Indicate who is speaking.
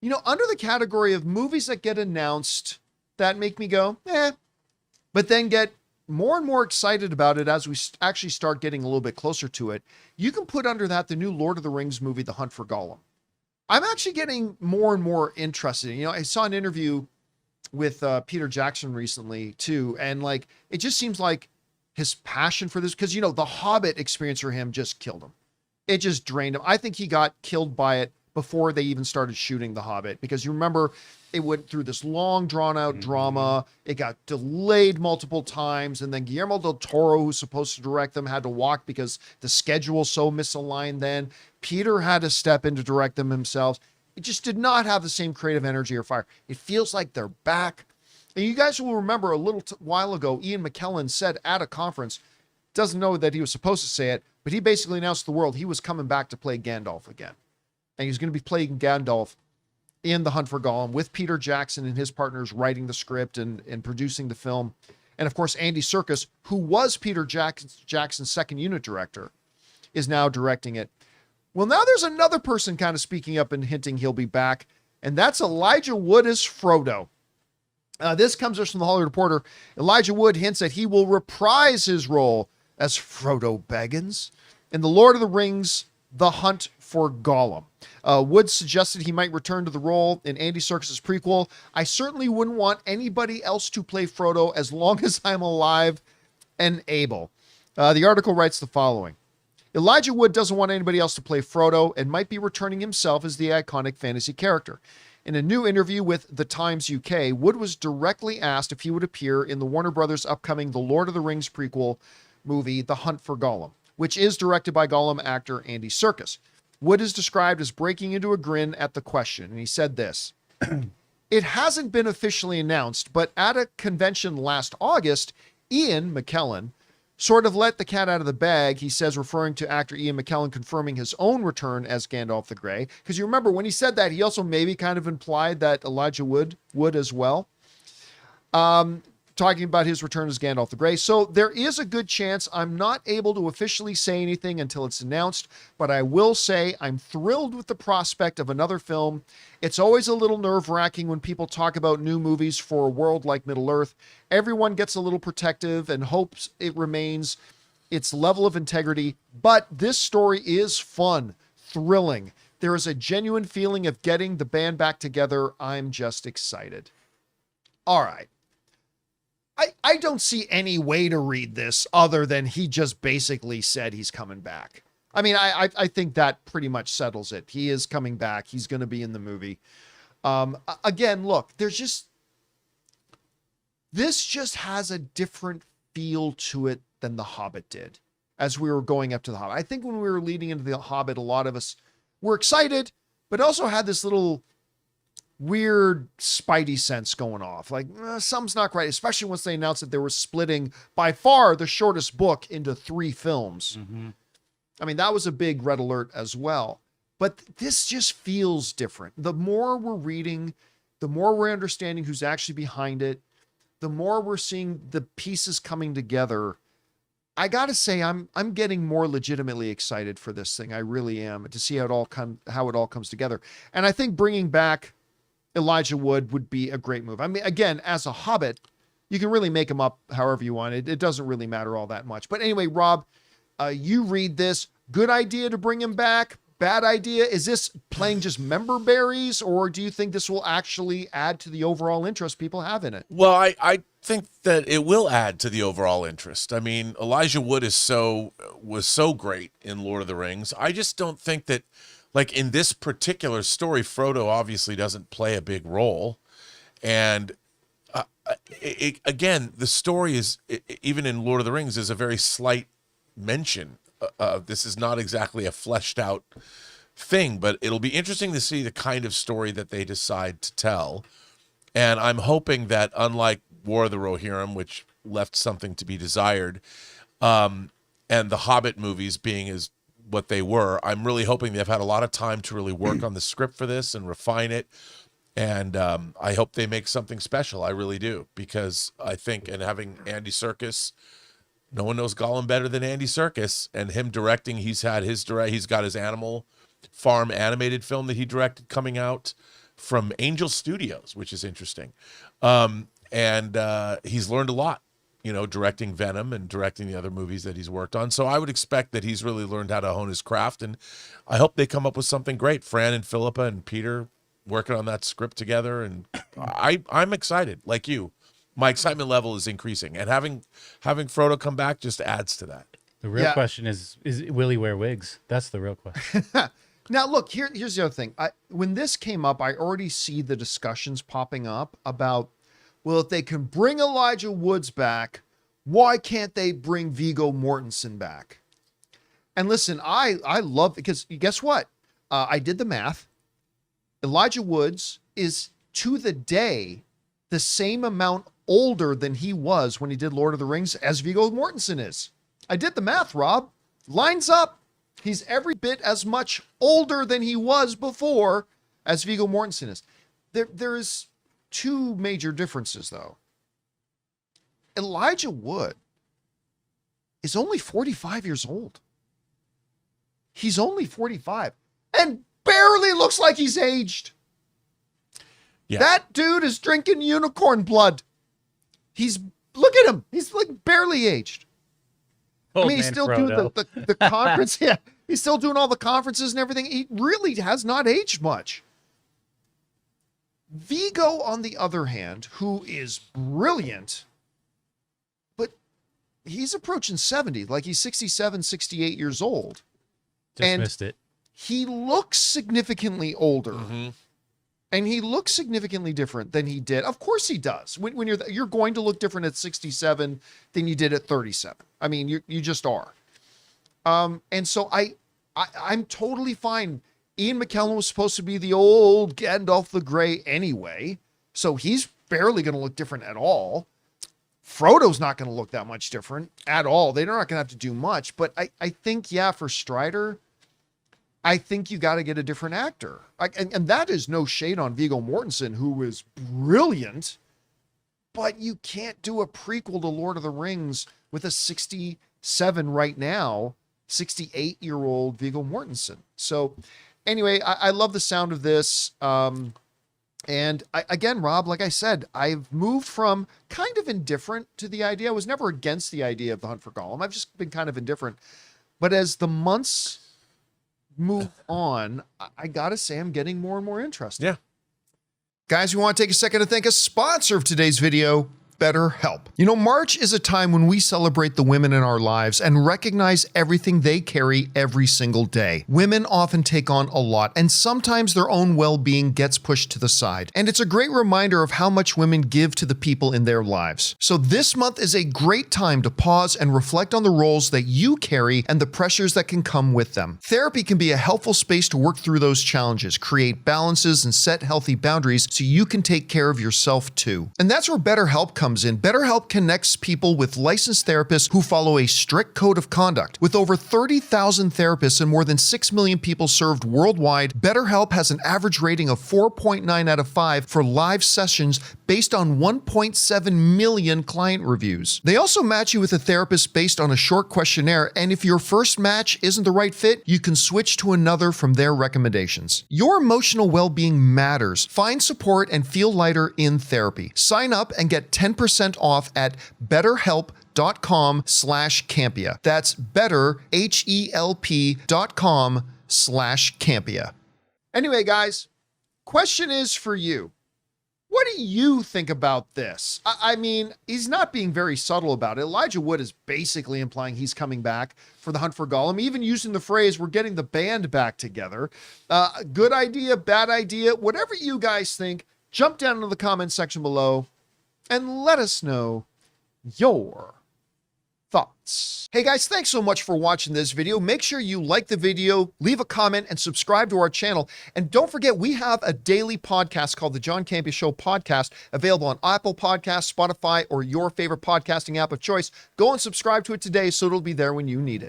Speaker 1: Under the category of movies that get announced that make me go, but then get more and more excited about it as we actually start getting a little bit closer to it, you can put under that the new Lord of the Rings movie, The Hunt for Gollum. I'm actually getting more and more interested. I saw an interview with Peter Jackson recently too, and like it just seems like his passion for this, because the Hobbit experience for him just killed him. It just drained him. I think he got killed by it before they even started shooting The Hobbit, because you remember it went through this long drawn out drama. It got delayed multiple times. And then Guillermo del Toro, who's supposed to direct them, had to walk because the schedule so misaligned then. Peter had to step in to direct them himself. It just did not have the same creative energy or fire. It feels like they're back. And you guys will remember a little while ago, Ian McKellen said at a conference, doesn't know that he was supposed to say it, but he basically announced to the world he was coming back to play Gandalf again. And he's going to be playing Gandalf in The Hunt for Gollum with Peter Jackson and his partners writing the script and producing the film. And of course, Andy Serkis, who was Peter Jackson's second unit director, is now directing it. Well, now there's another person kind of speaking up and hinting he'll be back, and that's Elijah Wood as Frodo. This comes from the Hollywood Reporter. Elijah Wood hints that he will reprise his role as Frodo Baggins in The Lord of the Rings, The Hunt for Gollum. Wood suggested he might return to the role in Andy Serkis' prequel. I certainly wouldn't want anybody else to play Frodo as long as I'm alive and able. The article writes the following. Elijah Wood doesn't want anybody else to play Frodo and might be returning himself as the iconic fantasy character. In a new interview with The Times UK, Wood was directly asked if he would appear in the Warner Brothers' upcoming The Lord of the Rings prequel movie, The Hunt for Gollum, which is directed by Gollum actor Andy Serkis. Wood is described as breaking into a grin at the question, and he said this. It hasn't been officially announced, but at a convention last August, Ian McKellen sort of let the cat out of the bag, he says, referring to actor Ian McKellen confirming his own return as Gandalf the Grey. Because you remember when he said that, he also maybe kind of implied that Elijah Wood would as well. Talking about his return as Gandalf the Grey. So there is a good chance I'm not able to officially say anything until it's announced, but I will say I'm thrilled with the prospect of another film. It's always a little nerve-wracking when people talk about new movies for a world like Middle-earth. Everyone gets a little protective and hopes it remains its level of integrity, but this story is fun, thrilling. There is a genuine feeling of getting the band back together. I'm just excited. All right. I don't see any way to read this other than he just basically said he's coming back. I mean, I think that pretty much settles it. He is coming back. He's going to be in the movie. Again, look, this just has a different feel to it than The Hobbit did as we were going up to The Hobbit. I think when we were leading into The Hobbit, a lot of us were excited, but also had this little weird spidey sense going off. Like, something's not right, especially once they announced that they were splitting by far the shortest book into 3 films. Mm-hmm. I mean, that was a big red alert as well. But this just feels different. The more we're reading, the more we're understanding who's actually behind it, the more we're seeing the pieces coming together. I gotta say, I'm getting more legitimately excited for this thing. I really am, to see how it all comes together. And I think bringing back Elijah Wood would be a great move. I mean, again, as a Hobbit, you can really make him up however you want. It doesn't really matter all that much. But anyway, Rob, you read this. Good idea to bring him back? Bad idea? Is this playing just member berries, or do you think this will actually add to the overall interest people have in it?
Speaker 2: Well, I think that it will add to the overall interest. I mean, Elijah Wood was so great in Lord of the Rings. I just don't think that, like, in this particular story, Frodo obviously doesn't play a big role. And again, the story is, even in Lord of the Rings, is a very slight mention. This is not exactly a fleshed out thing, but it'll be interesting to see the kind of story that they decide to tell. And I'm hoping that, unlike War of the Rohirrim, which left something to be desired, and the Hobbit movies being as what they were, I'm really hoping they've had a lot of time to really work on the script for this and refine it. And I hope they make something special. I really do, because I think, and having Andy Serkis, no one knows Gollum better than Andy Serkis, and him directing, he's got his Animal Farm animated film that he directed coming out. from Angel Studios, which is interesting. And he's learned a lot, directing Venom and directing the other movies that he's worked on. So I would expect that he's really learned how to hone his craft, and I hope they come up with something great. Fran and Philippa and Peter working on that script together, and I'm excited, like you. My excitement level is increasing, and having Frodo come back just adds to that.
Speaker 3: The real question is will he wear wigs? That's the real question.
Speaker 1: Now, look, here's the other thing. When this came up, I already see the discussions popping up about, well, if they can bring Elijah Woods back, why can't they bring Viggo Mortensen back? And listen, I love, because guess what? I did the math. Elijah Woods is to the day the same amount older than he was when he did Lord of the Rings as Viggo Mortensen is. I did the math, Rob. Lines up. He's every bit as much older than he was before as Viggo Mortensen is. There is two major differences, though. Elijah Wood is only 45 years old. He's only 45 and barely looks like he's aged. Yeah. That dude is drinking unicorn blood. Look at him. He's like barely aged. He's still doing the conference. Yeah, he's still doing all the conferences and everything. He really has not aged much. Viggo, on the other hand, who is brilliant, but he's approaching 70, like he's 67, 68 years old.
Speaker 3: Missed it.
Speaker 1: He looks significantly older.
Speaker 2: Mm-hmm.
Speaker 1: And he looks significantly different than he did. Of course he does. When you're going to look different at 67 than you did at 37. I mean, you just are. And so I'm totally fine. Ian McKellen was supposed to be the old Gandalf the Grey anyway, so he's barely going to look different at all. Frodo's not going to look that much different at all. They're not going to have to do much. But I think, for Strider, I think you got to get a different actor. And that is no shade on Viggo Mortensen, who is brilliant, but you can't do a prequel to Lord of the Rings with a 67 right now, 68-year-old Viggo Mortensen. So anyway, I love the sound of this. And again, Rob, like I said, I've moved from kind of indifferent to the idea. I was never against the idea of The Hunt for Gollum. I've just been kind of indifferent. But as the months move on, I gotta say I'm getting more and more interested.
Speaker 2: Yeah.
Speaker 1: Guys, we want to take a second to thank a sponsor of today's video, BetterHelp. March is a time when we celebrate the women in our lives and recognize everything they carry every single day. Women often take on a lot, and sometimes their own well-being gets pushed to the side. And it's a great reminder of how much women give to the people in their lives. So this month is a great time to pause and reflect on the roles that you carry and the pressures that can come with them. Therapy can be a helpful space to work through those challenges, create balances, and set healthy boundaries so you can take care of yourself too. And that's where BetterHelp comes in. BetterHelp connects people with licensed therapists who follow a strict code of conduct. With over 30,000 therapists and more than 6 million people served worldwide, BetterHelp has an average rating of 4.9 out of 5 for live sessions based on 1.7 million client reviews. They also match you with a therapist based on a short questionnaire, and if your first match isn't the right fit, you can switch to another from their recommendations. Your emotional well-being matters. Find support and feel lighter in therapy. Sign up and get 10% off at betterhelp.com/Campea. That's betterhelp.com/Campea. Anyway, guys, question is for you. What do you think about this? I mean, he's not being very subtle about it. Elijah Wood is basically implying he's coming back for The Hunt for Gollum, even using the phrase, we're getting the band back together. Good idea, bad idea, whatever you guys think, jump down into the comment section below and let us know your thoughts. Hey guys, thanks so much for watching this video. Make sure you like the video, leave a comment, and subscribe to our channel. And don't forget, we have a daily podcast called the John Campea Show podcast, available on Apple Podcasts, Spotify, or your favorite podcasting app of choice. Go and subscribe to it today so it'll be there when you need it.